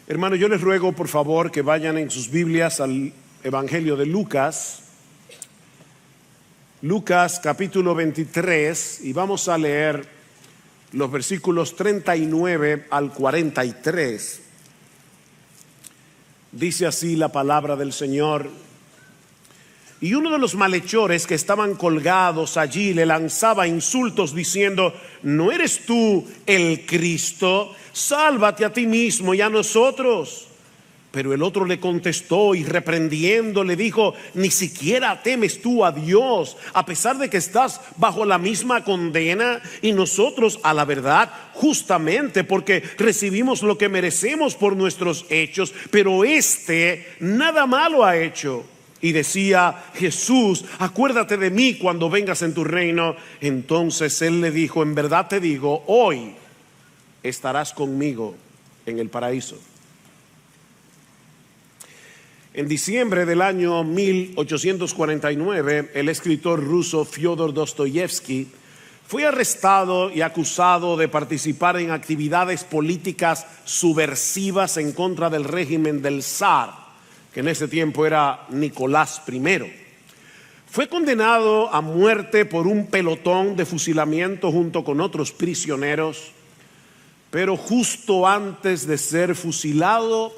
Hermano, yo les ruego por favor que vayan en sus Biblias al Evangelio de Lucas. Lucas capítulo 23, y vamos a leer los versículos 39 al 43. Dice así la palabra del Señor: y uno de los malhechores que estaban colgados allí le lanzaba insultos diciendo: ¿no eres tú el Cristo? Sálvate a ti mismo y a nosotros. Pero el otro le contestó y reprendiendo le dijo: ¿ni siquiera temes tú a Dios, a pesar de que estás bajo la misma condena? Y nosotros, a la verdad, justamente porque recibimos lo que merecemos por nuestros hechos, pero este nada malo ha hecho. Y decía Jesús: acuérdate de mí cuando vengas en tu reino. Entonces él le dijo: en verdad te digo, hoy estarás conmigo en el paraíso. En diciembre del año 1849, el escritor ruso Fyodor Dostoyevsky fue arrestado y acusado de participar en actividades políticas subversivas en contra del régimen del zar, que en ese tiempo era Nicolás I. Fue condenado a muerte por un pelotón de fusilamiento junto con otros prisioneros, pero justo antes de ser fusilado,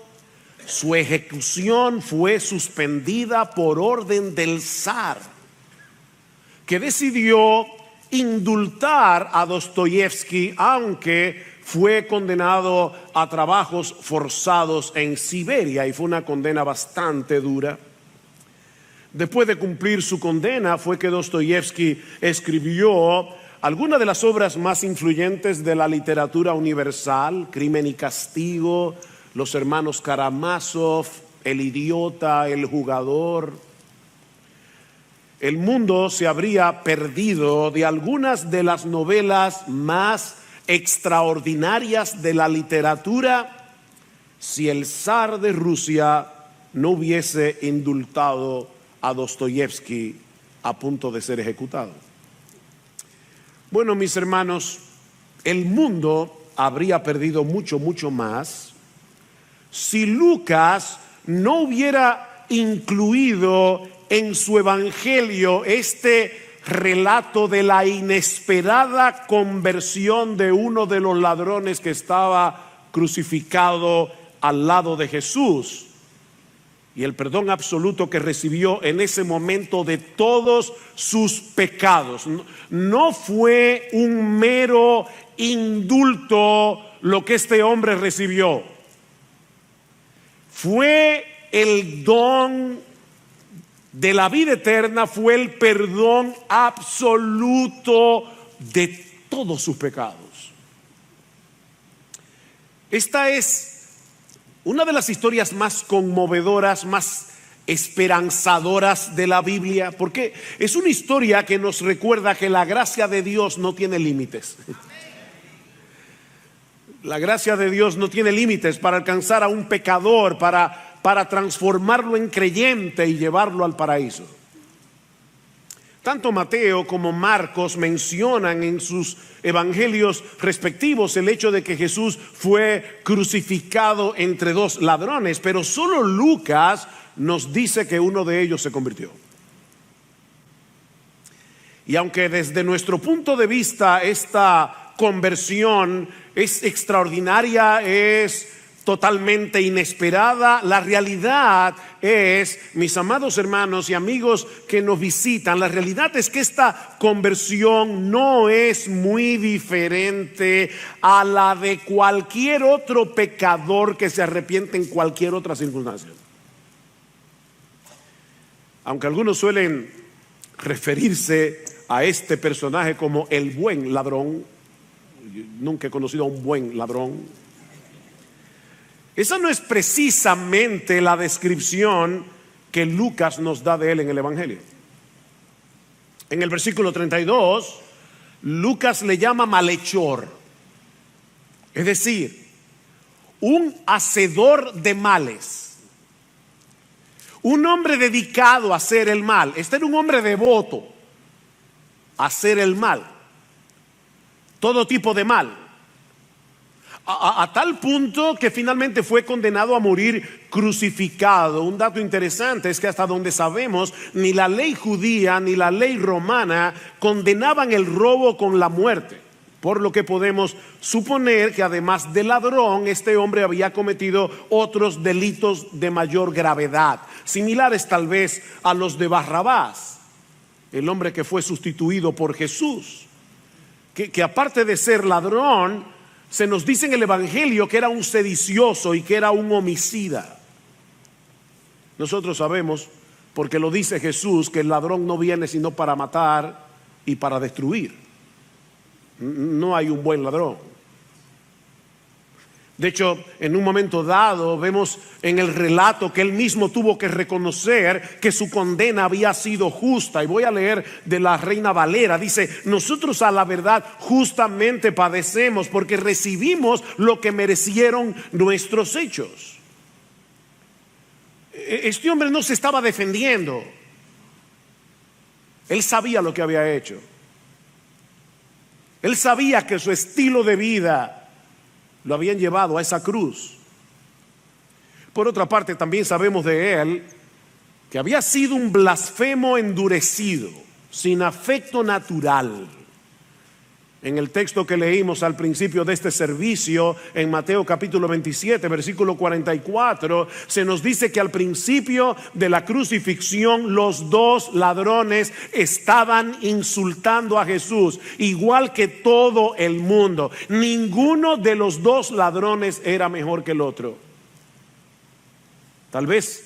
su ejecución fue suspendida por orden del zar, que decidió indultar a Dostoyevsky, aunque fue condenado a trabajos forzados en Siberia, y fue una condena bastante dura. Después de cumplir su condena fue que Dostoyevsky escribió algunas de las obras más influyentes de la literatura universal: Crimen y Castigo, Los hermanos Karamazov, El idiota, El jugador. El mundo se habría perdido de algunas de las novelas más extraordinarias de la literatura si el zar de Rusia no hubiese indultado a Dostoyevsky a punto de ser ejecutado. Bueno, mis hermanos, el mundo habría perdido mucho más si Lucas no hubiera incluido en su evangelio este relato de la inesperada conversión de uno de los ladrones que estaba crucificado al lado de Jesús, y el perdón absoluto que recibió en ese momento de todos sus pecados. No fue un mero indulto lo que este hombre recibió, fue el don de la vida eterna, fue el perdón absoluto de todos sus pecados. Esta es una de las historias más conmovedoras, más esperanzadoras de la Biblia, porque es una historia que nos recuerda que la gracia de Dios no tiene límites. La gracia de Dios no tiene límites para alcanzar a un pecador, para transformarlo en creyente y llevarlo al paraíso. Tanto Mateo como Marcos mencionan en sus evangelios respectivos el hecho de que Jesús fue crucificado entre dos ladrones, pero solo Lucas nos dice que uno de ellos se convirtió. Y aunque desde nuestro punto de vista esta conversión es extraordinaria, es totalmente inesperada, la realidad es, mis amados hermanos y amigos que nos visitan, la realidad es que esta conversión no es muy diferente a la de cualquier otro pecador que se arrepiente en cualquier otra circunstancia. Aunque algunos suelen referirse a este personaje como el buen ladrón, yo nunca he conocido a un buen ladrón. Esa no es precisamente la descripción que Lucas nos da de él en el Evangelio. En el versículo 32, Lucas le llama malhechor, es decir, un hacedor de males, un hombre dedicado a hacer el mal. Este era un hombre devoto a hacer el mal, todo tipo de mal. A tal punto que finalmente fue condenado a morir crucificado. Un dato interesante es que hasta donde sabemos, ni la ley judía ni la ley romana condenaban el robo con la muerte. Por lo que podemos suponer que además de ladrón, este hombre había cometido otros delitos de mayor gravedad, similares tal vez a los de Barrabás, el hombre que fue sustituido por Jesús, que aparte de ser ladrón, se nos dice en el Evangelio que era un sedicioso y que era un homicida. Nosotros sabemos, porque lo dice Jesús, que el ladrón no viene sino para matar y para destruir. No hay un buen ladrón. De hecho, en un momento dado vemos en el relato que él mismo tuvo que reconocer que su condena había sido justa. Y voy a leer de la Reina Valera. Dice: nosotros a la verdad justamente padecemos porque recibimos lo que merecieron nuestros hechos. Este hombre no se estaba defendiendo. Él sabía lo que había hecho. Él sabía que su estilo de vida lo habían llevado a esa cruz. Por otra parte, también sabemos de él que había sido un blasfemo endurecido, sin afecto natural. En el texto que leímos al principio de este servicio, en Mateo capítulo 27, versículo 44, se nos dice que al principio de la crucifixión los dos ladrones estaban insultando a Jesús, igual que todo el mundo. Ninguno de los dos ladrones era mejor que el otro. Tal vez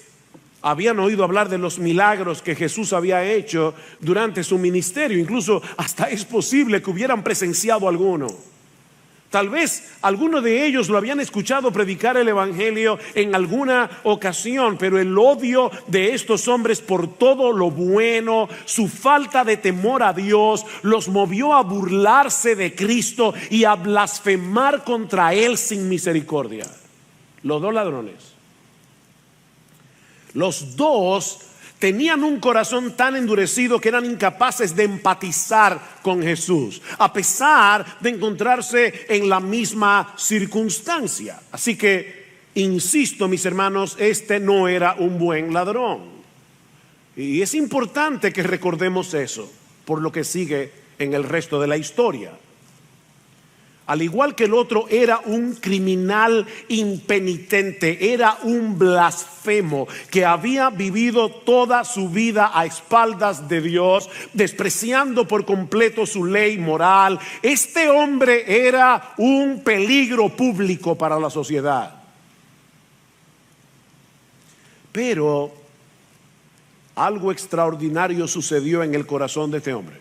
habían oído hablar de los milagros que Jesús había hecho durante su ministerio. Incluso hasta es posible que hubieran presenciado alguno. Tal vez algunos de ellos lo habían escuchado predicar el evangelio en alguna ocasión, pero el odio de estos hombres por todo lo bueno, su falta de temor a Dios, los movió a burlarse de Cristo y a blasfemar contra él sin misericordia. Los dos ladrones. Los dos tenían un corazón tan endurecido que eran incapaces de empatizar con Jesús, a pesar de encontrarse en la misma circunstancia. Así que, insisto, mis hermanos, este no era un buen ladrón. Y es importante que recordemos eso por lo que sigue en el resto de la historia. Al igual que el otro, era un criminal impenitente, era un blasfemo que había vivido toda su vida a espaldas de Dios, despreciando por completo su ley moral. Este hombre era un peligro público para la sociedad. Pero algo extraordinario sucedió en el corazón de este hombre,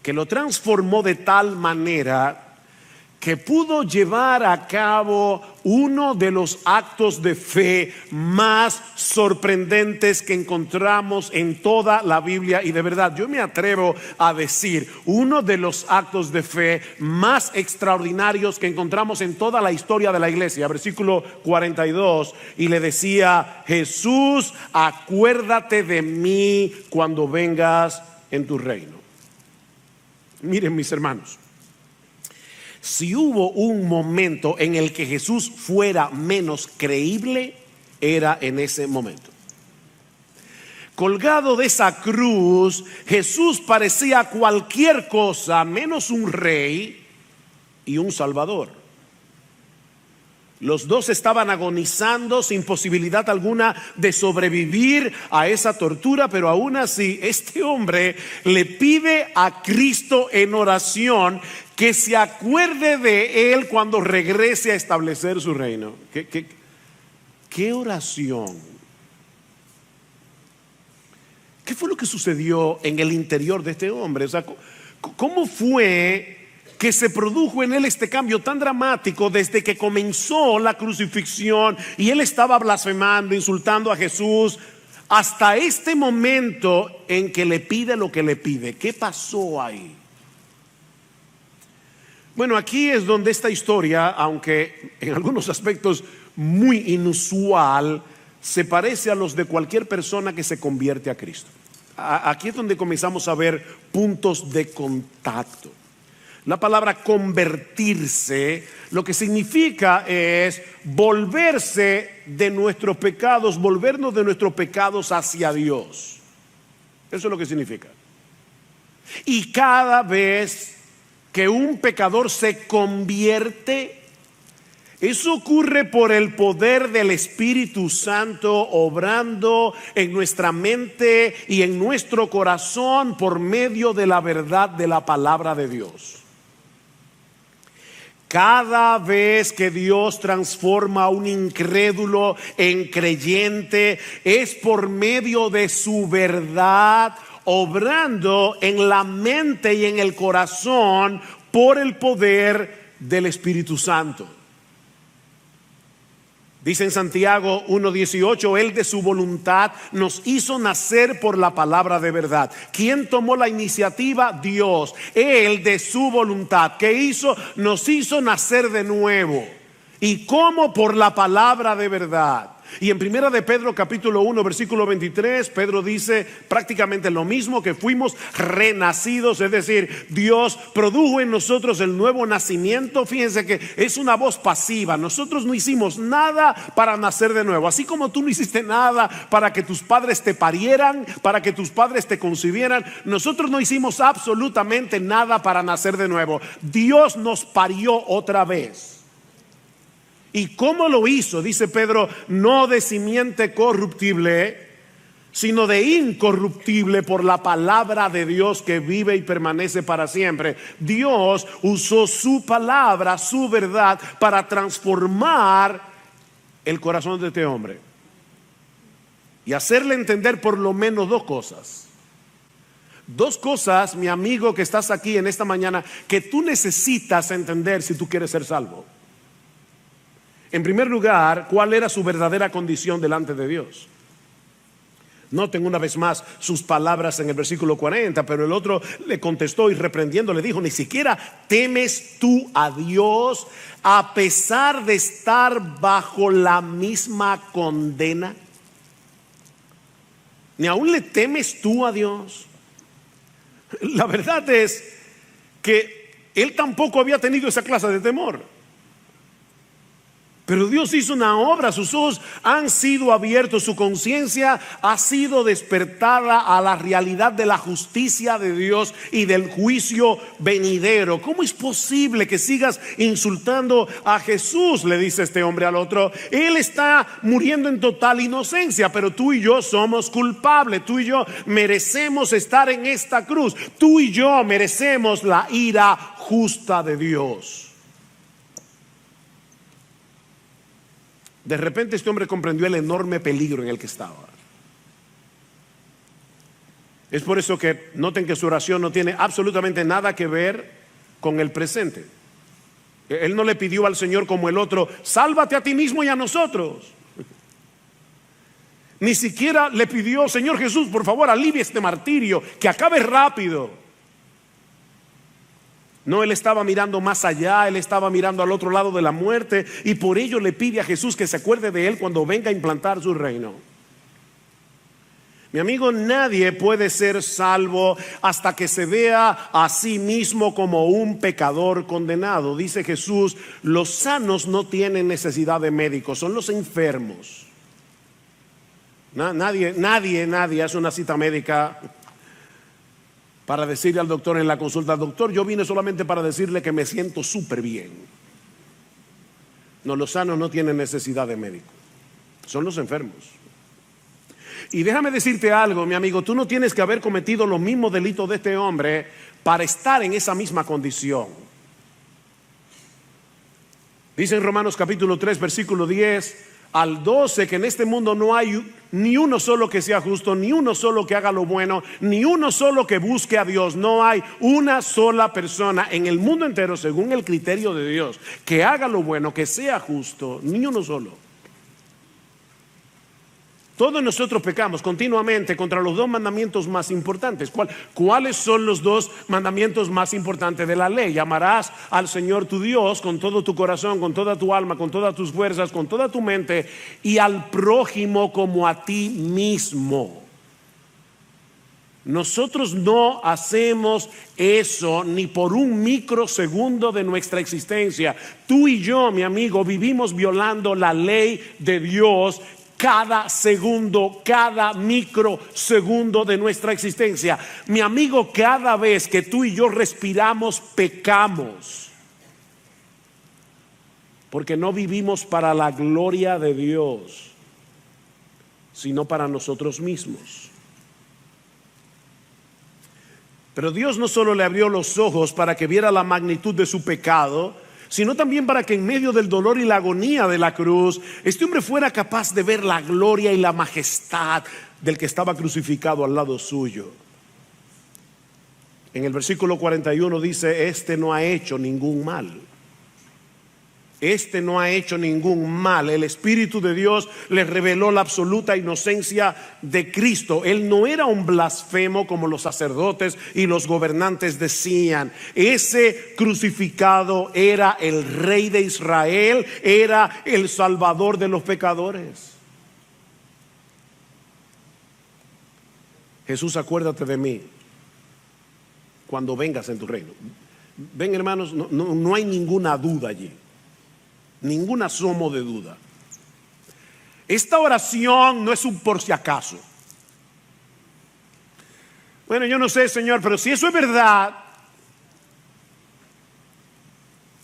que lo transformó de tal manera que pudo llevar a cabo uno de los actos de fe más sorprendentes que encontramos en toda la Biblia. Y de verdad, yo me atrevo a decir, uno de los actos de fe más extraordinarios que encontramos en toda la historia de la iglesia. Versículo 42, y le decía: Jesús, acuérdate de mí cuando vengas en tu reino. Miren, mis hermanos, si hubo un momento en el que Jesús fuera menos creíble, era en ese momento. Colgado de esa cruz, Jesús parecía cualquier cosa menos un rey y un salvador. Los dos estaban agonizando sin posibilidad alguna de sobrevivir a esa tortura, pero aún así este hombre le pide a Cristo en oración que se acuerde de él cuando regrese a establecer su reino. ¿Qué oración? ¿Qué fue lo que sucedió en el interior de este hombre? O sea, ¿cómo fue que se produjo en él este cambio tan dramático desde que comenzó la crucifixión y él estaba blasfemando, insultando a Jesús, hasta este momento en que le pide lo que le pide? ¿Qué pasó ahí? Bueno, aquí es donde esta historia, aunque en algunos aspectos muy inusual, se parece a los de cualquier persona que se convierte a Cristo. Aquí es donde comenzamos a ver puntos de contacto. La palabra convertirse, lo que significa es volverse de nuestros pecados, volvernos de nuestros pecados hacia Dios. Eso es lo que significa. Y cada vez que un pecador se convierte, eso ocurre por el poder del Espíritu Santo obrando en nuestra mente y en nuestro corazón por medio de la verdad de la palabra de Dios. Cada vez que Dios transforma a un incrédulo en creyente, es por medio de su verdad, obrando en la mente y en el corazón por el poder del Espíritu Santo. Dice en Santiago 1:18, Él de su voluntad nos hizo nacer por la palabra de verdad. ¿Quién tomó la iniciativa? Dios. Él de su voluntad. ¿Qué hizo? Nos hizo nacer de nuevo. ¿Y cómo? Por la palabra de verdad. Y en primera de Pedro capítulo 1 versículo 23, Pedro dice prácticamente lo mismo, que fuimos renacidos, es decir, Dios produjo en nosotros el nuevo nacimiento. Fíjense que es una voz pasiva. Nosotros no hicimos nada para nacer de nuevo, así como tú no hiciste nada para que tus padres te parieran, para que tus padres te concibieran. Nosotros no hicimos absolutamente nada para nacer de nuevo. Dios nos parió otra vez. ¿Y cómo lo hizo? Dice Pedro, no de simiente corruptible, sino de incorruptible por la palabra de Dios que vive y permanece para siempre. Dios usó su palabra, su verdad, para transformar el corazón de este hombre y hacerle entender por lo menos dos cosas. Dos cosas, mi amigo que estás aquí en esta mañana, que tú necesitas entender si tú quieres ser salvo. En primer lugar, ¿cuál era su verdadera condición delante de Dios? Noten una vez más sus palabras en el versículo 40, pero el otro le contestó y reprendiendo le dijo, ¿ni siquiera temes tú a Dios a pesar de estar bajo la misma condena? ¿Ni aún le temes tú a Dios? La verdad es que él tampoco había tenido esa clase de temor. Pero Dios hizo una obra, sus ojos han sido abiertos, su conciencia ha sido despertada a la realidad de la justicia de Dios y del juicio venidero. ¿Cómo es posible que sigas insultando a Jesús?, le dice este hombre al otro. Él está muriendo en total inocencia, pero tú y yo somos culpables. Tú y yo merecemos estar en esta cruz. Tú y yo merecemos la ira justa de Dios. De repente este hombre comprendió el enorme peligro en el que estaba. Es por eso que noten que su oración no tiene absolutamente nada que ver con el presente. Él no le pidió al Señor como el otro, sálvate a ti mismo y a nosotros. Ni siquiera le pidió, Señor Jesús, por favor, alivia este martirio, que acabe rápido. No, él estaba mirando más allá, él estaba mirando al otro lado de la muerte, y por ello le pide a Jesús que se acuerde de él cuando venga a implantar su reino. Mi amigo, nadie puede ser salvo hasta que se vea a sí mismo como un pecador condenado. Dice Jesús, los sanos no tienen necesidad de médicos, son los enfermos. Nadie hace una cita médica para decirle al doctor en la consulta, doctor, yo vine solamente para decirle que me siento súper bien. No, los sanos no tienen necesidad de médico, son los enfermos. Y déjame decirte algo, mi amigo, tú no tienes que haber cometido los mismos delitos de este hombre para estar en esa misma condición. Dice en Romanos capítulo 3, versículo 10 al 12, que en este mundo no hay ni uno solo que sea justo, ni uno solo que haga lo bueno, ni uno solo que busque a Dios. No hay una sola persona en el mundo entero, según el criterio de Dios, que haga lo bueno, que sea justo, ni uno solo. Todos nosotros pecamos continuamente contra los dos mandamientos más importantes. ¿Cuáles son los dos mandamientos más importantes de la ley? Amarás al Señor tu Dios con todo tu corazón, con toda tu alma, con todas tus fuerzas, con toda tu mente, y al prójimo como a ti mismo. Nosotros no hacemos eso ni por un microsegundo de nuestra existencia. Tú y yo, mi amigo, vivimos violando la ley de Dios cada segundo, cada microsegundo de nuestra existencia. Mi amigo, cada vez que tú y yo respiramos, pecamos. Porque no vivimos para la gloria de Dios, sino para nosotros mismos. Pero Dios no solo le abrió los ojos para que viera la magnitud de su pecado, sino también para que en medio del dolor y la agonía de la cruz, este hombre fuera capaz de ver la gloria y la majestad del que estaba crucificado al lado suyo. En el versículo 41 dice: este no ha hecho ningún mal. Este no ha hecho ningún mal. El Espíritu de Dios le reveló la absoluta inocencia de Cristo. Él no era un blasfemo como los sacerdotes y los gobernantes decían. Ese crucificado era el Rey de Israel, era el Salvador de los pecadores. Jesús, acuérdate de mí cuando vengas en tu reino. Ven, hermanos, no hay ninguna duda allí. Ningún asomo de duda. Esta oración no es un por si acaso. Bueno, yo no sé, Señor, pero si eso es verdad.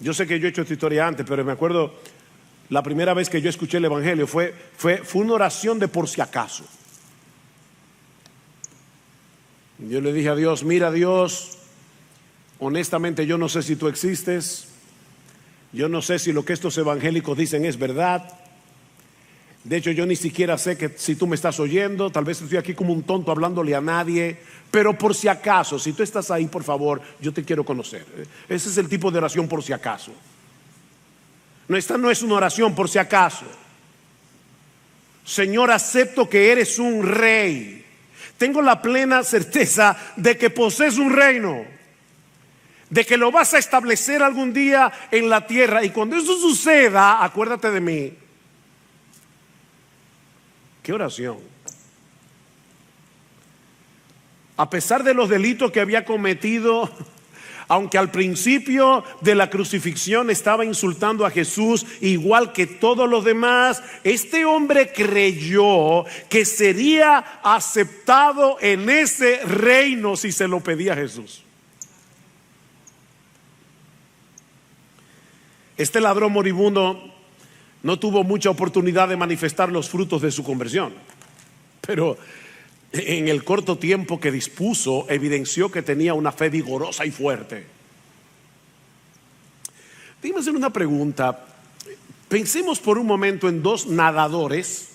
Yo sé que yo he hecho esta historia antes, pero me acuerdo la primera vez que yo escuché el evangelio fue una oración de por si acaso. Yo le dije a Dios: mira, Dios, honestamente yo no sé si tú existes. Yo no sé si lo que estos evangélicos dicen es verdad. De hecho, yo ni siquiera sé que si tú me estás oyendo. Tal vez estoy aquí como un tonto hablándole a nadie. Pero por si acaso, si tú estás ahí, por favor, yo te quiero conocer. Ese es el tipo de oración por si acaso. No, esta no es una oración por si acaso. Señor, acepto que eres un rey. Tengo la plena certeza de que posees un reino, de que lo vas a establecer algún día en la tierra. Y cuando eso suceda, acuérdate de mí. ¿Qué oración? A pesar de los delitos que había cometido, aunque al principio de la crucifixión estaba insultando a Jesús igual que todos los demás, este hombre creyó que sería aceptado en ese reino si se lo pedía a Jesús. Este ladrón moribundo no tuvo mucha oportunidad de manifestar los frutos de su conversión, pero en el corto tiempo que dispuso evidenció que tenía una fe vigorosa y fuerte. Déjame hacer una pregunta. Pensemos por un momento en dos nadadores.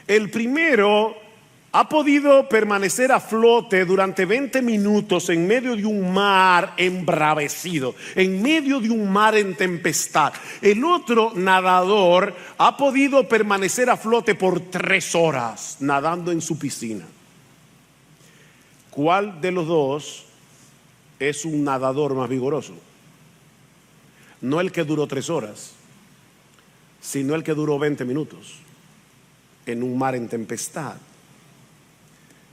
El primero ha podido permanecer a flote durante 20 minutos en medio de un mar embravecido, en medio de un mar en tempestad. El otro nadador ha podido permanecer a flote por 3 horas nadando en su piscina. ¿Cuál de los dos es un nadador más vigoroso? No el que duró 3 horas, sino el que duró 20 minutos en un mar en tempestad.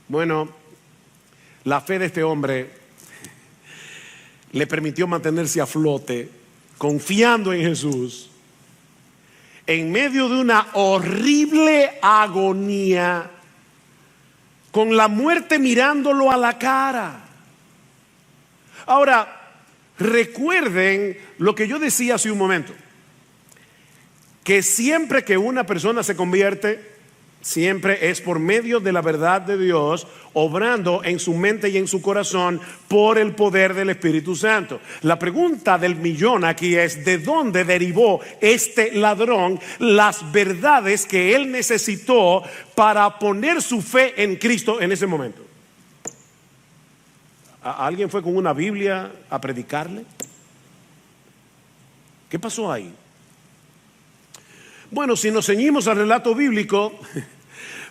Bueno, la fe de este hombre le permitió mantenerse a flote, confiando en Jesús, en medio de una horrible agonía, con la muerte mirándolo a la cara. Ahora, recuerden lo que yo decía hace un momento, que siempre que una persona se convierte, siempre es por medio de la verdad de Dios, obrando en su mente y en su corazón por el poder del Espíritu Santo. La pregunta del millón aquí es: ¿de dónde derivó este ladrón las verdades que él necesitó para poner su fe en Cristo en ese momento? ¿Alguien fue con una Biblia a predicarle? ¿Qué pasó ahí? Bueno, si nos ceñimos al relato bíblico,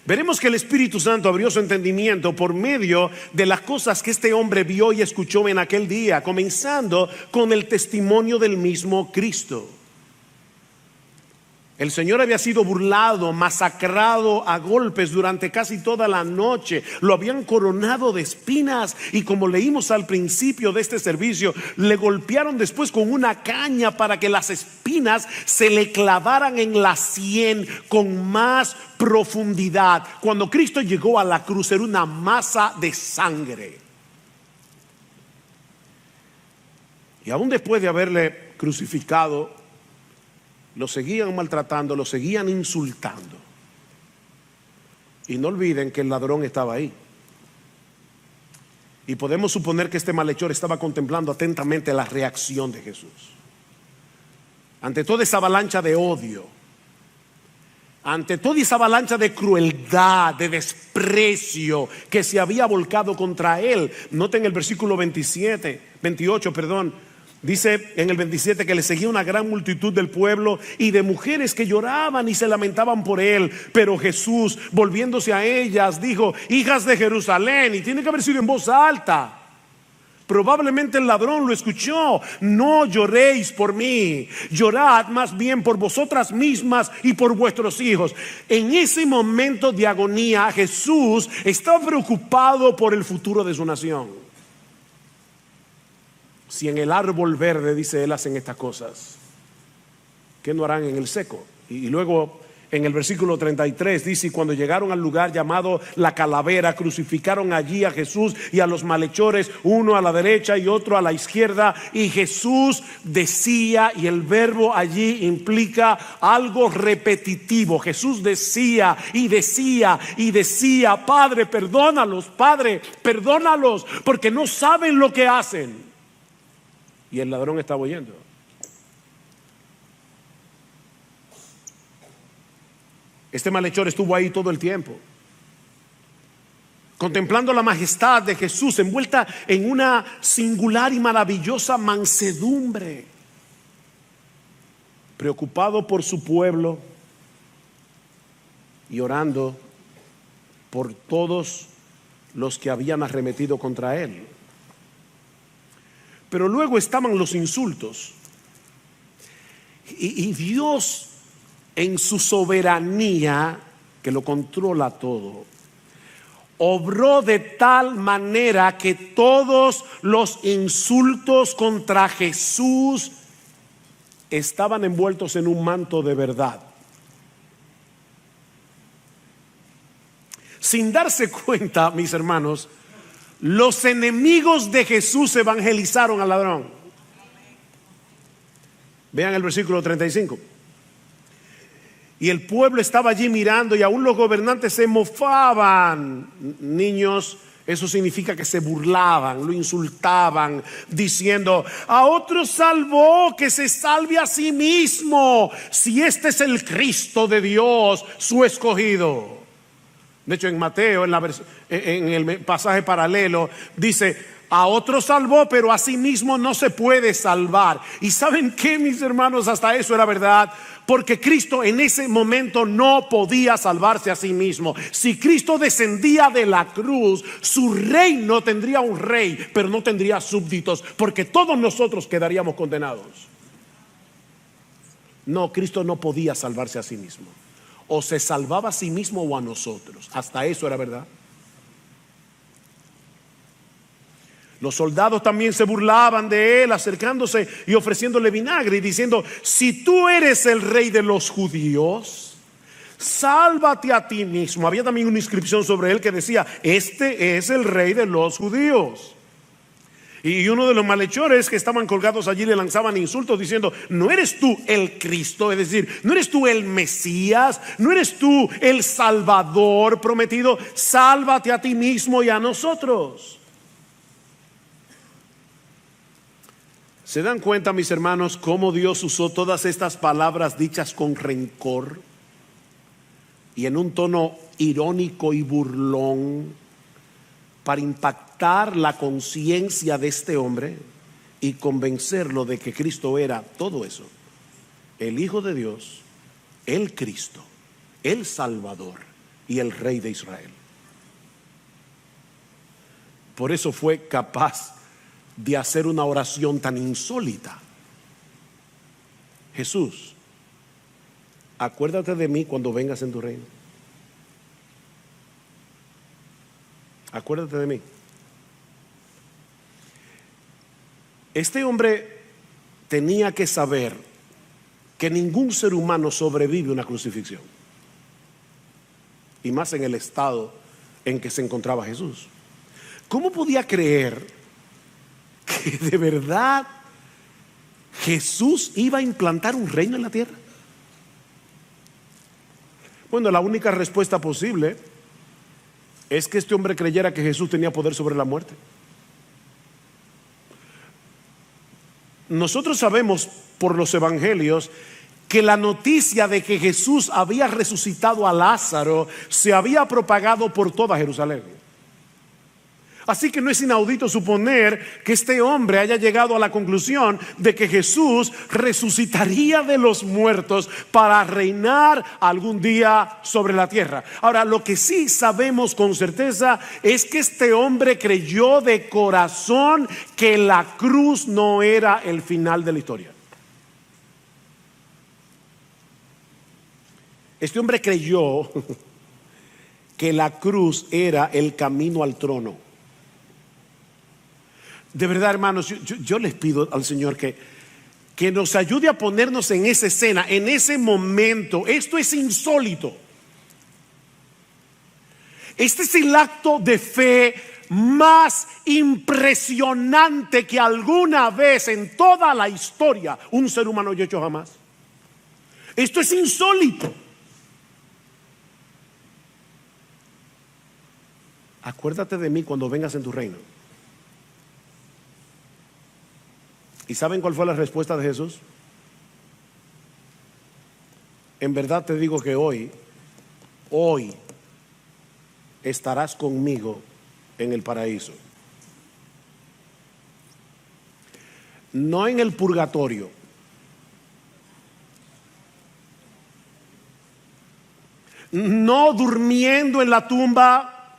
veremos que el Espíritu Santo abrió su entendimiento por medio de las cosas que este hombre vio y escuchó en aquel día, comenzando con el testimonio del mismo Cristo. El Señor había sido burlado, masacrado a golpes durante casi toda la noche. Lo habían coronado de espinas y, como leímos al principio de este servicio, le golpearon después con una caña para que las espinas se le clavaran en la sien con más profundidad. Cuando Cristo llegó a la cruz era una masa de sangre. Y aún después de haberle crucificado, lo seguían maltratando, lo seguían insultando. Y no olviden que el ladrón estaba ahí. Y podemos suponer que este malhechor estaba contemplando atentamente la reacción de Jesús ante toda esa avalancha de odio, ante toda esa avalancha de crueldad, de desprecio que se había volcado contra él. Noten el versículo 28, dice en el 27 que le seguía una gran multitud del pueblo y de mujeres que lloraban y se lamentaban por él. Pero Jesús, volviéndose a ellas, dijo: hijas de Jerusalén, y tiene que haber sido en voz alta. Probablemente el ladrón lo escuchó: no lloréis por mí, llorad más bien por vosotras mismas y por vuestros hijos. En ese momento de agonía, Jesús estaba preocupado por el futuro de su nación. Si en el árbol verde, dice él, hacen estas cosas, ¿qué no harán en el seco? Y luego en el versículo 33 dice: y cuando llegaron al lugar llamado la Calavera, crucificaron allí a Jesús y a los malhechores, uno a la derecha y otro a la izquierda. Y Jesús decía, y el verbo allí implica algo repetitivo. Jesús decía y decía y decía: Padre, perdónalos, Padre, perdónalos, porque no saben lo que hacen. Y el ladrón estaba oyendo. Este malhechor estuvo ahí todo el tiempo, contemplando la majestad de Jesús, envuelta en una singular y maravillosa mansedumbre, preocupado por su pueblo y orando por todos los que habían arremetido contra él. Pero luego estaban los insultos. Y Dios, en su soberanía, que lo controla todo, obró de tal manera que todos los insultos contra Jesús estaban envueltos en un manto de verdad. Sin darse cuenta, mis hermanos, los enemigos de Jesús evangelizaron al ladrón. Vean el versículo 35. Y el pueblo estaba allí mirando, y aún los gobernantes se mofaban. Niños, eso significa que se burlaban, lo insultaban, diciendo: a otro salvó, que se salve a sí mismo, si este es el Cristo de Dios, su escogido. De hecho, en Mateo, en el pasaje paralelo, dice: a otro salvó, pero a sí mismo no se puede salvar. Y ¿saben qué, mis hermanos? Hasta eso era verdad, porque Cristo en ese momento no podía salvarse a sí mismo. Si Cristo descendía de la cruz, su reino tendría un rey, pero no tendría súbditos, porque todos nosotros quedaríamos condenados. No, Cristo no podía salvarse a sí mismo. O se salvaba a sí mismo o a nosotros. Hasta eso era verdad. Los soldados también se burlaban de él, acercándose y ofreciéndole vinagre y diciendo: si tú eres el rey de los judíos, sálvate a ti mismo. Había también una inscripción sobre él que decía: este es el rey de los judíos. Y uno de los malhechores que estaban colgados allí le lanzaban insultos diciendo: ¿no eres tú el Cristo? Es decir, ¿no eres tú el Mesías? ¿No eres tú el Salvador prometido? Sálvate a ti mismo y a nosotros. ¿Se dan cuenta, mis hermanos, cómo Dios usó todas estas palabras dichas con rencor y en un tono irónico y burlón para impactar la conciencia de este hombre y convencerlo de que Cristo era todo eso: el Hijo de Dios, el Cristo, el Salvador y el Rey de Israel? Por eso fue capaz de hacer una oración tan insólita: Jesús, acuérdate de mí cuando vengas en tu reino. Acuérdate de mí. Este hombre tenía que saber que ningún ser humano sobrevive a una crucifixión, y más en el estado en que se encontraba Jesús. ¿Cómo podía creer que de verdad Jesús iba a implantar un reino en la tierra? Bueno, la única respuesta posible es que este hombre creyera que Jesús tenía poder sobre la muerte. Nosotros sabemos por los evangelios que la noticia de que Jesús había resucitado a Lázaro se había propagado por toda Jerusalén. Así que no es inaudito suponer que este hombre haya llegado a la conclusión de que Jesús resucitaría de los muertos para reinar algún día sobre la tierra. Ahora, lo que sí sabemos con certeza es que este hombre creyó de corazón que la cruz no era el final de la historia. Este hombre creyó que la cruz era el camino al trono. De verdad, hermanos, yo les pido al Señor que nos ayude a ponernos en esa escena, en ese momento. Esto es insólito. Este es el acto de fe más impresionante que alguna vez en toda la historia un ser humano haya hecho jamás. Esto es insólito. Acuérdate de mí cuando vengas en tu reino. ¿Y saben cuál fue la respuesta de Jesús? En verdad te digo que hoy estarás conmigo en el paraíso. No en el purgatorio. No durmiendo en la tumba,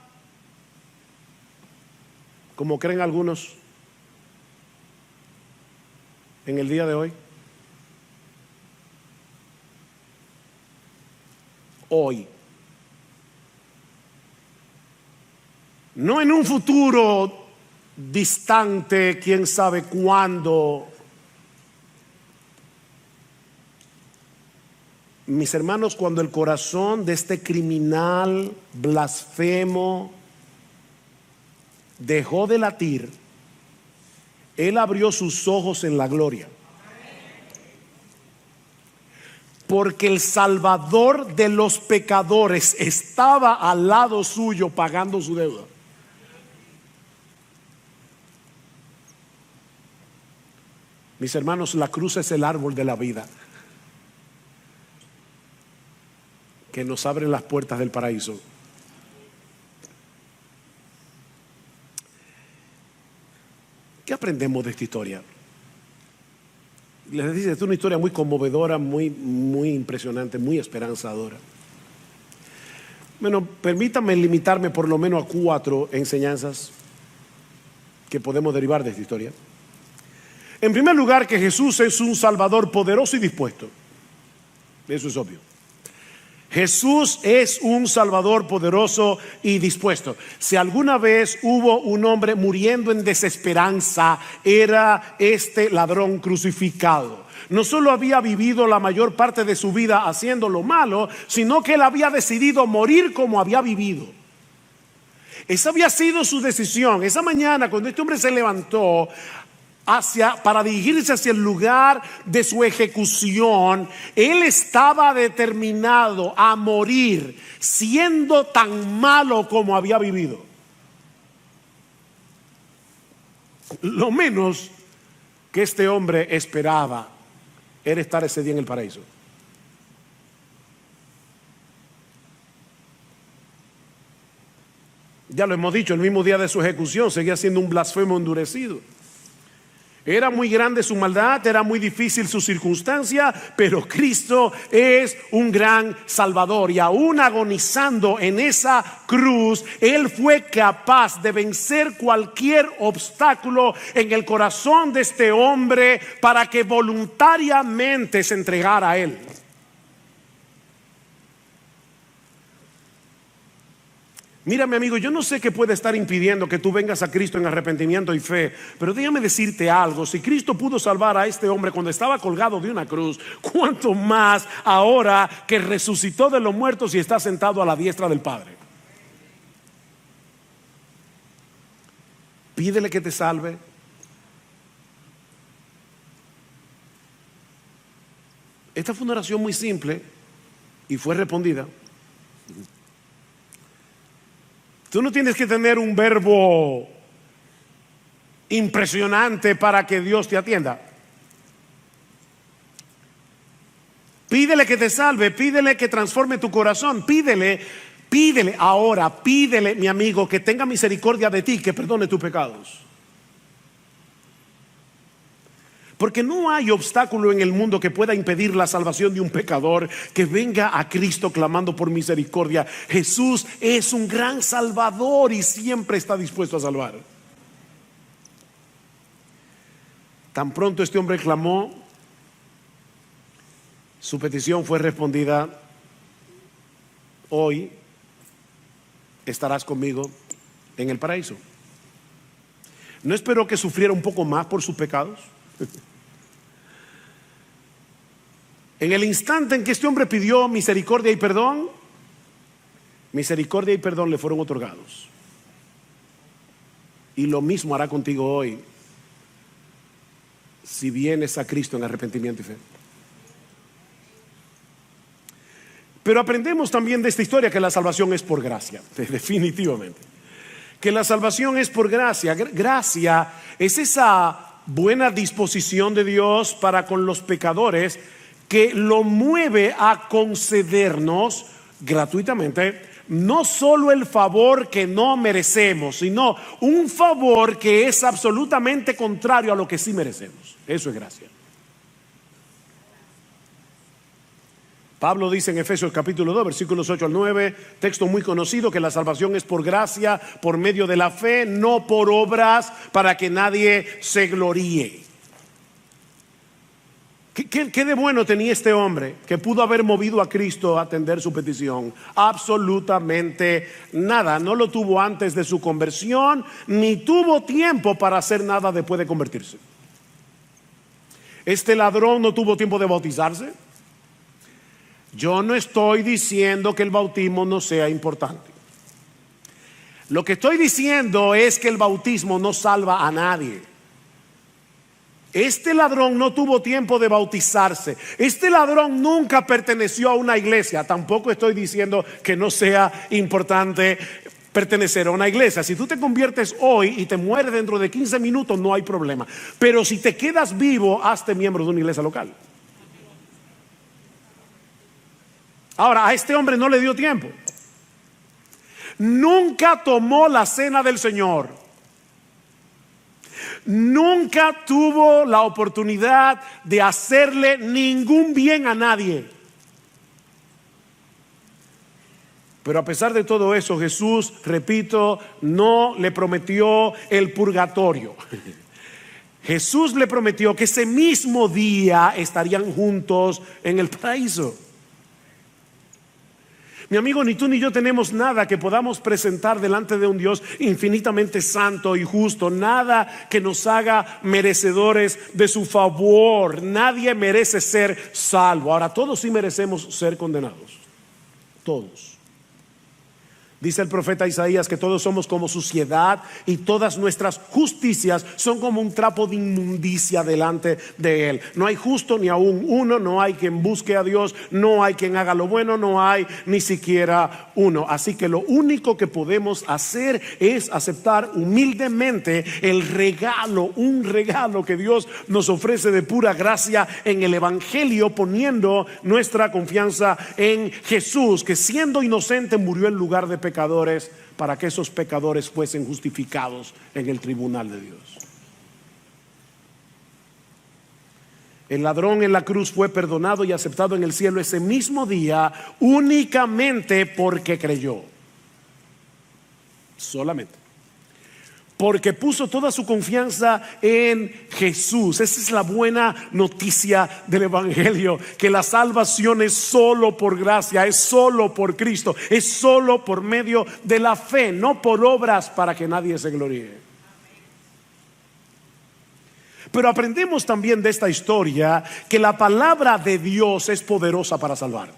como creen algunos en el día de hoy. Hoy. No en un futuro distante, quién sabe cuándo. Mis hermanos, cuando el corazón de este criminal blasfemo dejó de latir, él abrió sus ojos en la gloria. Porque el Salvador de los pecadores estaba al lado suyo pagando su deuda. Mis hermanos, la cruz es el árbol de la vida que nos abre las puertas del paraíso. ¿Qué aprendemos de esta historia? Les dice, es una historia muy conmovedora, muy impresionante, muy esperanzadora. Bueno, permítanme limitarme por lo menos a 4 enseñanzas que podemos derivar de esta historia. En primer lugar, que Jesús es un Salvador poderoso y dispuesto. Eso es obvio. Jesús es un Salvador poderoso y dispuesto. Si alguna vez hubo un hombre muriendo en desesperanza, era este ladrón crucificado. No solo había vivido la mayor parte de su vida haciendo lo malo, sino que él había decidido morir como había vivido. Esa había sido su decisión. Esa mañana, cuando este hombre se levantó para dirigirse hacia el lugar de su ejecución, él estaba determinado a morir siendo tan malo como había vivido. Lo menos que este hombre esperaba era estar ese día en el paraíso. Ya lo hemos dicho, el mismo día de su ejecución seguía siendo un blasfemo endurecido. Era muy grande su maldad, era muy difícil su circunstancia, pero Cristo es un gran Salvador. Y aún agonizando en esa cruz, Él fue capaz de vencer cualquier obstáculo en el corazón de este hombre para que voluntariamente se entregara a Él. Mira, mi amigo, yo no sé qué puede estar impidiendo que tú vengas a Cristo en arrepentimiento y fe, pero déjame decirte algo. Si Cristo pudo salvar a este hombre cuando estaba colgado de una cruz, ¿cuánto más ahora que resucitó de los muertos y está sentado a la diestra del Padre? Pídele que te salve. Esta fue una oración muy simple y fue respondida. Tú no tienes que tener un verbo impresionante para que Dios te atienda. Pídele que te salve, pídele que transforme tu corazón, pídele ahora, pídele, mi amigo, que tenga misericordia de ti, que perdone tus pecados. Porque no hay obstáculo en el mundo que pueda impedir la salvación de un pecador que venga a Cristo clamando por misericordia. Jesús es un gran salvador y siempre está dispuesto a salvar. Tan pronto este hombre clamó, su petición fue respondida. Hoy estarás conmigo en el paraíso. No esperó que sufriera un poco más por sus pecados. En el instante en que este hombre pidió misericordia y perdón, misericordia y perdón le fueron otorgados. Y lo mismo hará contigo hoy si vienes a Cristo en arrepentimiento y fe. Pero aprendemos también de esta historia que la salvación es por gracia, definitivamente. Que la salvación es por gracia. Gracia es esa buena disposición de Dios para con los pecadores que lo mueve a concedernos gratuitamente no solo el favor que no merecemos, sino un favor que es absolutamente contrario a lo que sí merecemos. Eso es gracia. Pablo dice en Efesios capítulo 2 versículos 8 al 9, texto muy conocido, que la salvación es por gracia, por medio de la fe, no por obras, para que nadie se gloríe. ¿Qué de bueno tenía este hombre que pudo haber movido a Cristo a atender su petición? Absolutamente nada. No lo tuvo antes de su conversión, ni tuvo tiempo para hacer nada después de convertirse. Este ladrón no tuvo tiempo de bautizarse. Yo no estoy diciendo que el bautismo no sea importante. Lo que estoy diciendo es que el bautismo no salva a nadie. Este ladrón no tuvo tiempo de bautizarse. Este ladrón nunca perteneció a una iglesia. Tampoco estoy diciendo que no sea importante pertenecer a una iglesia. Si tú te conviertes hoy y te mueres dentro de 15 minutos, no hay problema. Pero si te quedas vivo, hazte miembro de una iglesia local. Ahora, a este hombre no le dio tiempo. Nunca tomó la cena del Señor. Nunca tuvo la oportunidad de hacerle ningún bien a nadie. Pero a pesar de todo eso, Jesús, repito, no le prometió el purgatorio. Jesús le prometió que ese mismo día estarían juntos en el paraíso. Mi amigo, ni tú ni yo tenemos nada que podamos presentar delante de un Dios infinitamente santo y justo. Nada que nos haga merecedores de su favor. Nadie merece ser salvo. Ahora, todos sí merecemos ser condenados. Todos. Dice el profeta Isaías que todos somos como suciedad y todas nuestras justicias son como un trapo de inmundicia delante de Él. No hay justo ni aún uno, no hay quien busque a Dios, no hay quien haga lo bueno, no hay ni siquiera uno. Así que lo único que podemos hacer es aceptar humildemente el regalo, un regalo que Dios nos ofrece de pura gracia en el Evangelio, poniendo nuestra confianza en Jesús, que siendo inocente murió en lugar de pecadores para que esos pecadores fuesen justificados en el tribunal de Dios. El ladrón en la cruz fue perdonado y aceptado en el cielo ese mismo día únicamente porque creyó. Solamente. porque puso toda su confianza en Jesús. Esa es la buena noticia del Evangelio, que la salvación es solo por gracia, es solo por Cristo, es solo por medio de la fe, no por obras para que nadie se gloríe. Pero aprendemos también de esta historia que la palabra de Dios es poderosa para salvar.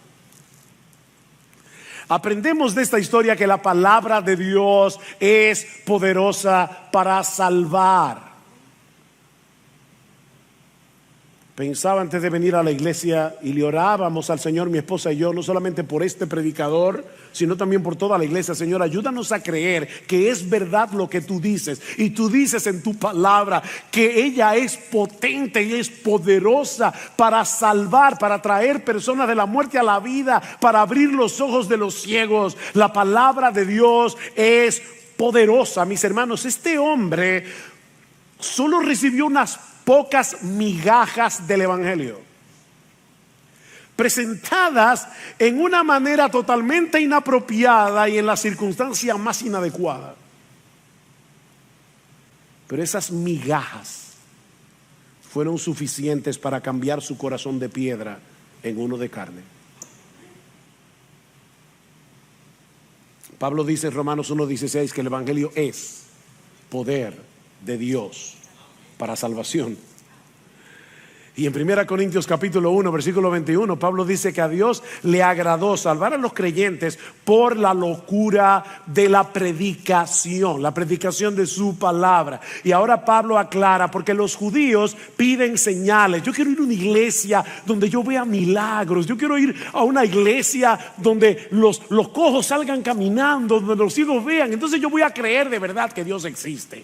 Aprendemos de esta historia que la palabra de Dios es poderosa para salvar. Pensaba antes de venir a la iglesia y le orábamos al Señor, mi esposa y yo, no solamente por este predicador, sino también por toda la iglesia. Señor, ayúdanos a creer que es verdad lo que tú dices. Y tú dices en tu palabra que ella es potente y es poderosa para salvar, para traer personas de la muerte a la vida, para abrir los ojos de los ciegos. La palabra de Dios es poderosa, mis hermanos. Este hombre solo recibió unas pocas migajas del Evangelio, presentadas en una manera totalmente inapropiada y en la circunstancia más inadecuada. Pero esas migajas fueron suficientes para cambiar su corazón de piedra en uno de carne. Pablo dice en Romanos 1:16 que el Evangelio es poder de Dios para salvación. Y en 1 Corintios capítulo 1 versículo 21 Pablo dice que a Dios le agradó salvar a los creyentes por la locura de la predicación de su palabra. Y ahora Pablo aclara, porque los judíos piden señales. Yo quiero ir a una iglesia donde yo vea milagros. Yo quiero ir a una iglesia donde los cojos salgan caminando, donde los ciegos vean. Entonces yo voy a creer de verdad que Dios existe.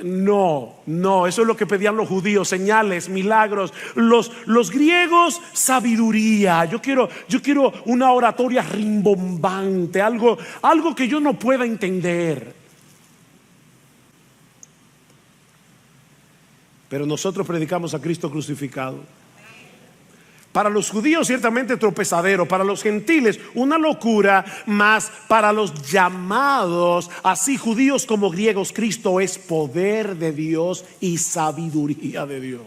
No, eso es lo que pedían los judíos: señales, milagros. Los griegos, sabiduría. Yo quiero una oratoria rimbombante, algo que yo no pueda entender. Pero nosotros predicamos a Cristo crucificado. Para los judíos ciertamente tropezadero, para los gentiles una locura, mas para los llamados, así judíos como griegos, Cristo es poder de Dios y sabiduría de Dios.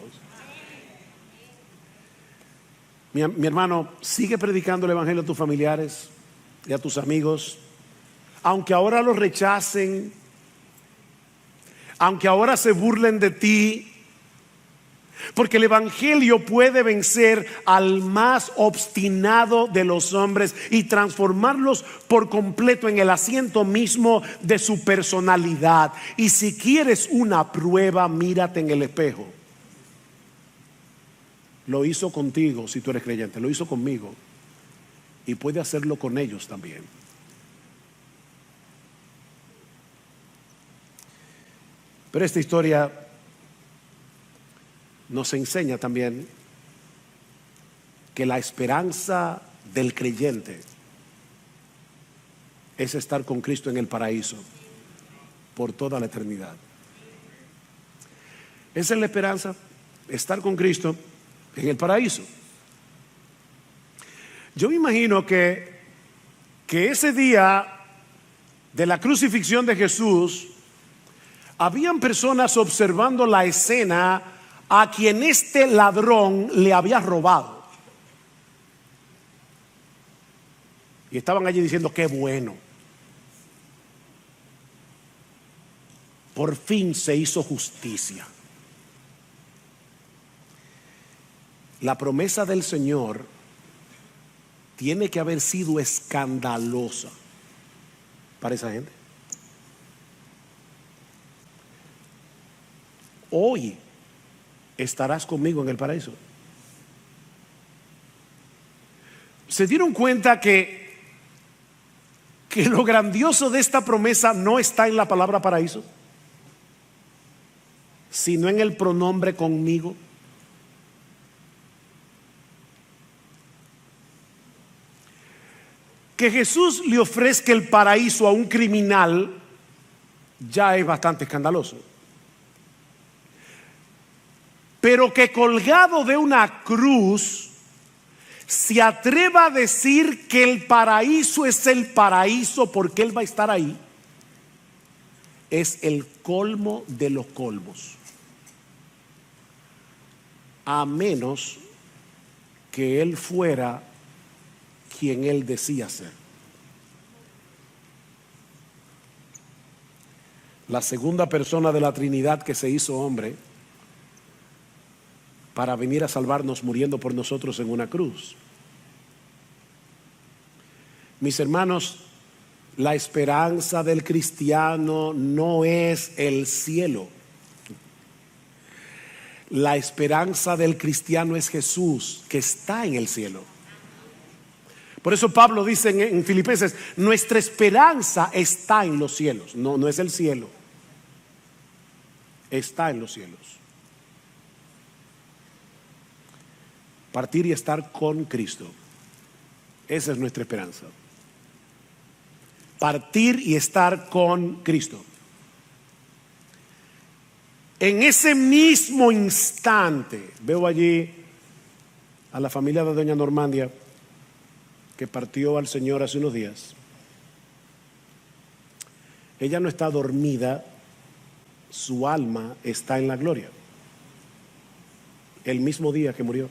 Mi hermano, sigue predicando el Evangelio a tus familiares y a tus amigos, aunque ahora los rechacen, aunque ahora se burlen de ti. Porque el Evangelio puede vencer al más obstinado de los hombres y transformarlos por completo en el asiento mismo de su personalidad. Y si quieres una prueba, mírate en el espejo. Lo hizo contigo si tú eres creyente, lo hizo conmigo, y puede hacerlo con ellos también. Pero esta historia nos enseña también que la esperanza del creyente es estar con Cristo en el paraíso por toda la eternidad. Esa es la esperanza, estar con Cristo en el paraíso. Yo me imagino que ese día de la crucifixión de Jesús, habían personas observando la escena a quien este ladrón le había robado. Y estaban allí diciendo: qué bueno, por fin se hizo justicia. La promesa del Señor tiene que haber sido escandalosa para esa gente. Hoy estarás conmigo en el paraíso. ¿Se dieron cuenta que lo grandioso de esta promesa no está en la palabra paraíso, sino en el pronombre conmigo? Que Jesús le ofrezca el paraíso a un criminal ya es bastante escandaloso. Pero que colgado de una cruz se atreva a decir que el paraíso es el paraíso porque Él va a estar ahí, es el colmo de los colmos. A menos que Él fuera quien Él decía ser. La segunda persona de la Trinidad que se hizo hombre para venir a salvarnos muriendo por nosotros en una cruz. Mis hermanos, la esperanza del cristiano no es el cielo. La esperanza del cristiano es Jesús, que está en el cielo. Por eso Pablo dice en Filipenses, nuestra esperanza está en los cielos. No es el cielo, está en los cielos. Partir y estar con Cristo, esa es nuestra esperanza. Partir y estar con Cristo. En ese mismo instante, veo allí a la familia de doña Normandia, que partió al Señor hace unos días. Ella no está dormida, su alma está en la gloria. El mismo día que murió.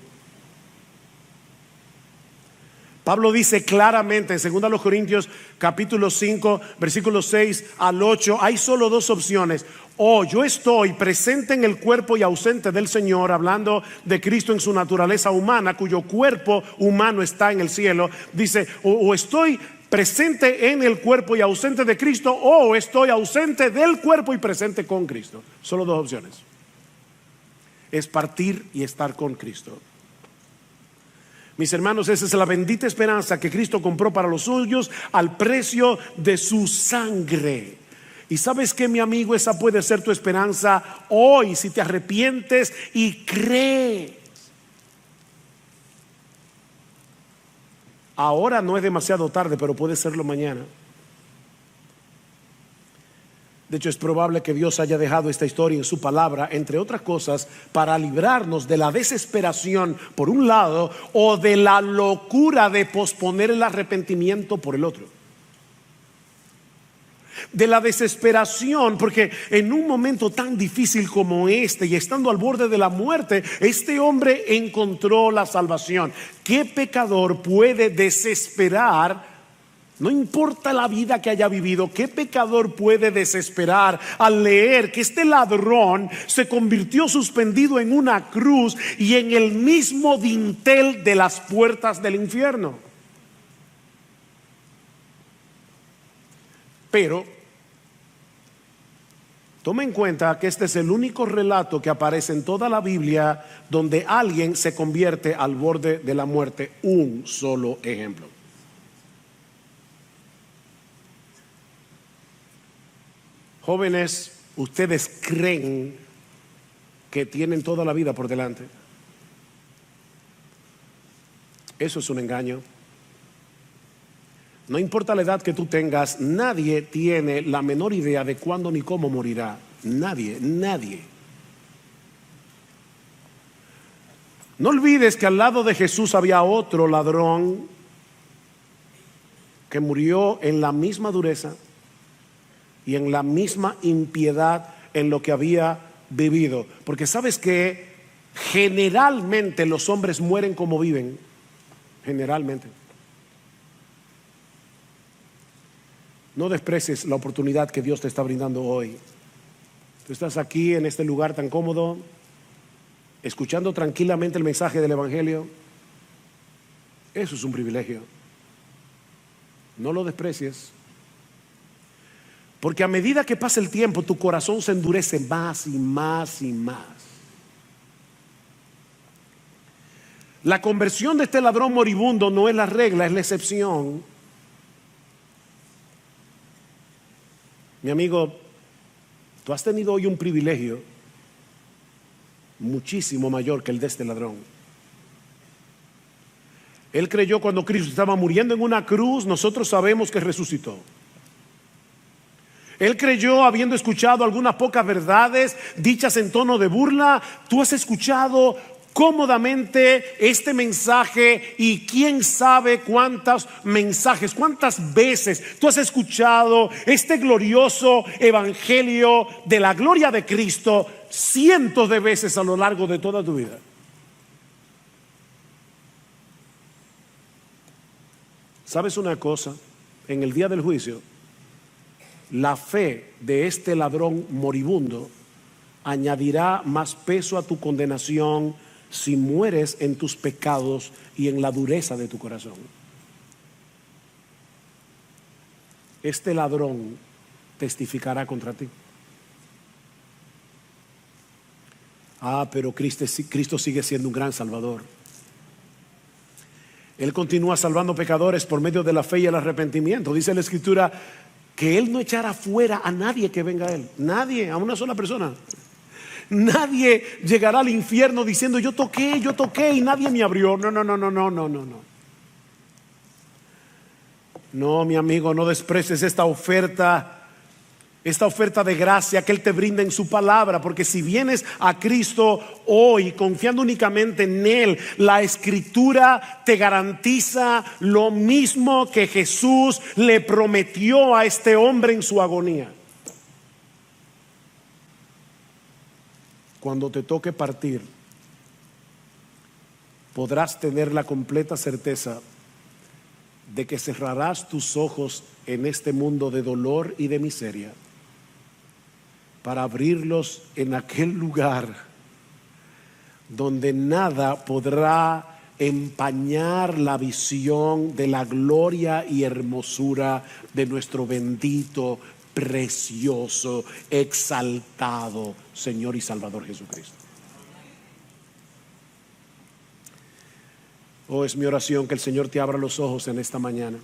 Pablo dice claramente en 2 Corintios capítulo 5 versículos 6 al 8, hay solo dos opciones: o yo estoy presente en el cuerpo y ausente del Señor, hablando de Cristo en su naturaleza humana, cuyo cuerpo humano está en el cielo. Dice, o estoy presente en el cuerpo y ausente de Cristo, o estoy ausente del cuerpo y presente con Cristo. Solo dos opciones: es partir y estar con Cristo. Mis hermanos, esa es la bendita esperanza que Cristo compró para los suyos al precio de su sangre. Y sabes que, mi amigo, esa puede ser tu esperanza hoy si te arrepientes y crees. Ahora no es demasiado tarde, pero puede serlo mañana. De hecho, es probable que Dios haya dejado esta historia en su palabra, entre otras cosas, para librarnos de la desesperación por un lado, o de la locura de posponer el arrepentimiento por el otro. De la desesperación, porque en un momento tan difícil como este, y estando al borde de la muerte, este hombre encontró la salvación. ¿Qué pecador puede desesperar? No importa la vida que haya vivido, ¿qué pecador puede desesperar al leer que este ladrón se convirtió suspendido en una cruz y en el mismo dintel de las puertas del infierno? Pero toma en cuenta que este es el único relato que aparece en toda la Biblia donde alguien se convierte al borde de la muerte. Un solo ejemplo. Jóvenes, ustedes creen que tienen toda la vida por delante. Eso es un engaño. No importa la edad que tú tengas, nadie tiene la menor idea de cuándo ni cómo morirá. Nadie. No olvides que al lado de Jesús había otro ladrón que murió en la misma dureza y en la misma impiedad en lo que había vivido. Porque sabes que generalmente los hombres mueren como viven. Generalmente. No desprecies la oportunidad que Dios te está brindando hoy. Tú estás aquí en este lugar tan cómodo, escuchando tranquilamente el mensaje del Evangelio. Eso es un privilegio. No lo desprecies. Porque a medida que pasa el tiempo, tu corazón se endurece más y más y más. La conversión de este ladrón moribundo no es la regla, es la excepción. Mi amigo, tú has tenido hoy un privilegio muchísimo mayor que el de este ladrón. Él creyó cuando Cristo estaba muriendo en una cruz, nosotros sabemos que resucitó. Él creyó habiendo escuchado algunas pocas verdades dichas en tono de burla. Tú has escuchado cómodamente este mensaje y quién sabe cuántos mensajes, cuántas veces tú has escuchado este glorioso evangelio de la gloria de Cristo cientos de veces a lo largo de toda tu vida. ¿Sabes una cosa? En el día del juicio, la fe de este ladrón moribundo añadirá más peso a tu condenación si mueres en tus pecados y en la dureza de tu corazón. Este ladrón testificará contra ti. Pero Cristo sigue siendo un gran salvador. Él continúa salvando pecadores por medio de la fe y el arrepentimiento. Dice la Escritura que Él no echará fuera a nadie que venga a Él. Nadie, a una sola persona. Nadie llegará al infierno diciendo yo toqué y nadie me abrió. No. No, mi amigo, no desprecies esta oferta de gracia que Él te brinda en su palabra, porque si vienes a Cristo hoy confiando únicamente en Él, la Escritura te garantiza lo mismo que Jesús le prometió a este hombre en su agonía. Cuando te toque partir, podrás tener la completa certeza de que cerrarás tus ojos en este mundo de dolor y de miseria para abrirlos en aquel lugar donde nada podrá empañar la visión de la gloria y hermosura de nuestro bendito, precioso, exaltado Señor y Salvador Jesucristo. Es mi oración que el Señor te abra los ojos en esta mañana,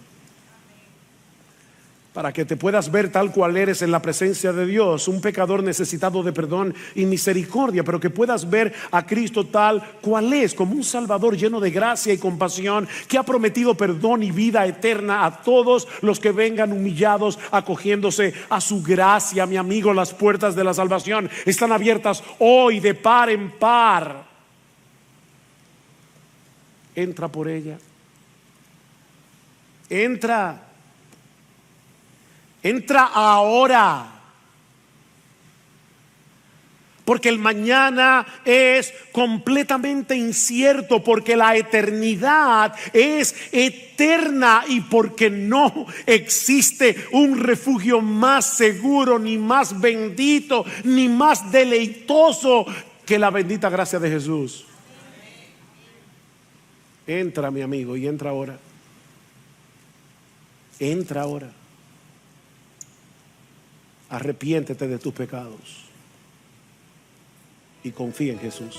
para que te puedas ver tal cual eres en la presencia de Dios, un pecador necesitado de perdón y misericordia, pero que puedas ver a Cristo tal cual es, como un Salvador lleno de gracia y compasión, que ha prometido perdón y vida eterna a todos los que vengan humillados, acogiéndose a su gracia. Mi amigo, las puertas de la salvación están abiertas hoy de par en par. Entra por ella. Entra ahora, porque el mañana es completamente incierto, porque la eternidad es eterna y porque no existe un refugio más seguro, ni más bendito, ni más deleitoso que la bendita gracia de Jesús. Entra, mi amigo, y entra ahora. Entra ahora. Arrepiéntete de tus pecados y confía en Jesús.